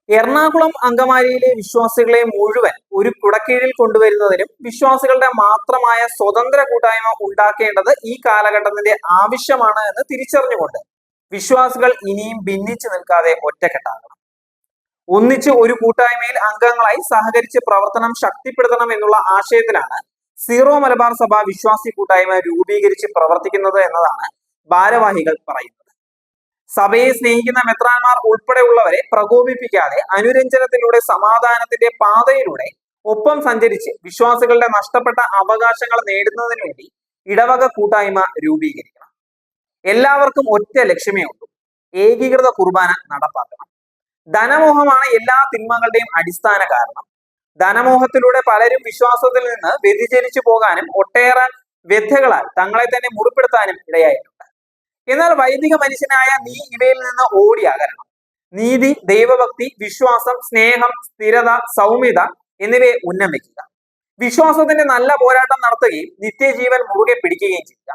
എറണാകുളം അങ്കമാലിയിലെ വിശ്വാസികളെ മുഴുവൻ ഒരു കുടക്കീഴിൽ കൊണ്ടുവരുന്നതിനും വിശ്വാസികളുടെ മാത്രമായ സ്വതന്ത്ര കൂട്ടായ്മ ഉണ്ടാക്കേണ്ടത് ഈ കാലഘട്ടത്തിന്റെ ആവശ്യമാണ് എന്ന് തിരിച്ചറിഞ്ഞുകൊണ്ട് വിശ്വാസികൾ ഇനിയും ഭിന്നിച്ചു നിൽക്കാതെ ഒറ്റക്കെട്ടാകണം. ഒന്നിച്ച് ഒരു കൂട്ടായ്മയിൽ അംഗങ്ങളായി സഹകരിച്ച് പ്രവർത്തനം ശക്തിപ്പെടുത്തണം എന്നുള്ള ആശയത്തിലാണ് സീറോ മലബാർ സഭ വിശ്വാസി കൂട്ടായ്മ രൂപീകരിച്ച് പ്രവർത്തിക്കുന്നത് എന്നതാണ് ഭാരവാഹികൾ പറയുന്നത്. സഭയെ സ്നേഹിക്കുന്ന മെത്രാന്മാർ ഉൾപ്പെടെയുള്ളവരെ പ്രകോപിപ്പിക്കാതെ അനുരഞ്ജനത്തിലൂടെ സമാധാനത്തിന്റെ പാതയിലൂടെ ഒപ്പം സഞ്ചരിച്ച് വിശ്വാസികളുടെ നഷ്ടപ്പെട്ട അവകാശങ്ങൾ നേടുന്നതിന് വേണ്ടി ഇടവക കൂട്ടായ്മ രൂപീകരിക്കണം. എല്ലാവർക്കും ഒറ്റ ലക്ഷ്യമേ ഉള്ളൂ: ഏകീകൃത കുർബാന നടപ്പാക്കണം. ധനമോഹമാണ് എല്ലാ തിന്മകളുടെയും അടിസ്ഥാന കാരണം. ധനമോഹത്തിലൂടെ പലരും വിശ്വാസത്തിൽ നിന്ന് വ്യതിചലിച്ചു പോകാനും ഒട്ടേറെ വ്യഥകളാൽ തങ്ങളെ തന്നെ മുറിപ്പെടുത്താനും ഇടയായിട്ടുണ്ട്. എന്നാൽ വൈദിക മനുഷ്യനായ നീ ഇവയിൽ നിന്ന് ഓടി അകരണം. നീതി, ദൈവഭക്തി, വിശ്വാസം, സ്നേഹം, സ്ഥിരത, സൗമ്യത എന്നിവയെ ഉന്നമിക്കുക. വിശ്വാസത്തിന്റെ നല്ല പോരാട്ടം നടത്തുകയും നിത്യജീവൻ മുറുകെ പിടിക്കുകയും ചെയ്യുക.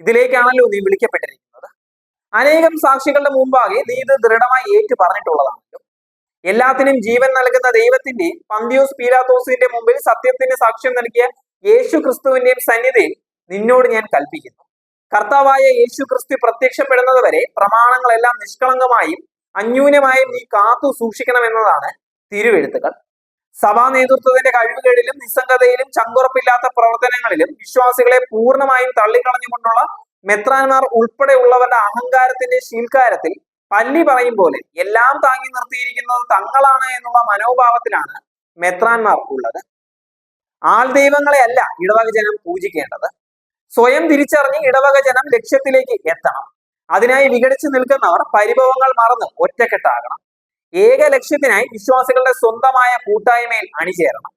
ഇതിലേക്കാണല്ലോ നീ വിളിക്കപ്പെട്ടിരിക്കുന്നത്. അനേകം സാക്ഷികളുടെ മുമ്പാകെ നീ ഇത് ദൃഢമായി ഏറ്റു പറഞ്ഞിട്ടുള്ളതാണല്ലോ. എല്ലാത്തിനും ജീവൻ നൽകുന്ന ദൈവത്തിന്റെയും പന്തിയോസ് പീലാത്തോസിന്റെ മുമ്പിൽ സത്യത്തിന് സാക്ഷ്യം നൽകിയ യേശു ക്രിസ്തുവിന്റെയും സന്നിധിയിൽ നിന്നോട് ഞാൻ കൽപ്പിക്കുന്നു. കർത്താവായ യേശു ക്രിസ്തു പ്രത്യക്ഷപ്പെടുന്നത് വരെ പ്രമാണങ്ങളെല്ലാം നിഷ്കളങ്കമായും അന്യൂനമായും നീ കാത്തു സൂക്ഷിക്കണമെന്നതാണ് തിരുവെഴുത്തുകൾ. സഭാ നേതൃത്വത്തിന്റെ കഴിവുകളിലും നിസ്സംഗതയിലും ചങ്കുറപ്പില്ലാത്ത പ്രവർത്തനങ്ങളിലും വിശ്വാസികളെ പൂർണ്ണമായും തള്ളിക്കളഞ്ഞുകൊണ്ടുള്ള മെത്രാന്മാർ ഉൾപ്പെടെയുള്ളവരുടെ അഹങ്കാരത്തിന്റെ ശീൽക്കാരത്തിൽ പല്ലി പറയും പോലെ എല്ലാം താങ്ങി നിർത്തിയിരിക്കുന്നത് തങ്ങളാണ് എന്നുള്ള മനോഭാവത്തിലാണ് മെത്രാന്മാർ ഉള്ളത്. ആൾ ദൈവങ്ങളെ അല്ല ഇടവക ജനം പൂജിക്കേണ്ടത്. സ്വയം തിരിച്ചറിഞ്ഞ് ഇടവക ജനം ലക്ഷ്യത്തിലേക്ക് എത്തണം. അതിനായി വിഘടിച്ചു നിൽക്കുന്നവർ പരിഭവങ്ങൾ മറന്ന് ഒറ്റക്കെട്ടാകണം. ഏക ലക്ഷ്യത്തിനായി വിശ്വാസികളുടെ സ്വന്തമായ കൂട്ടായ്മയിൽ അണിചേരണം.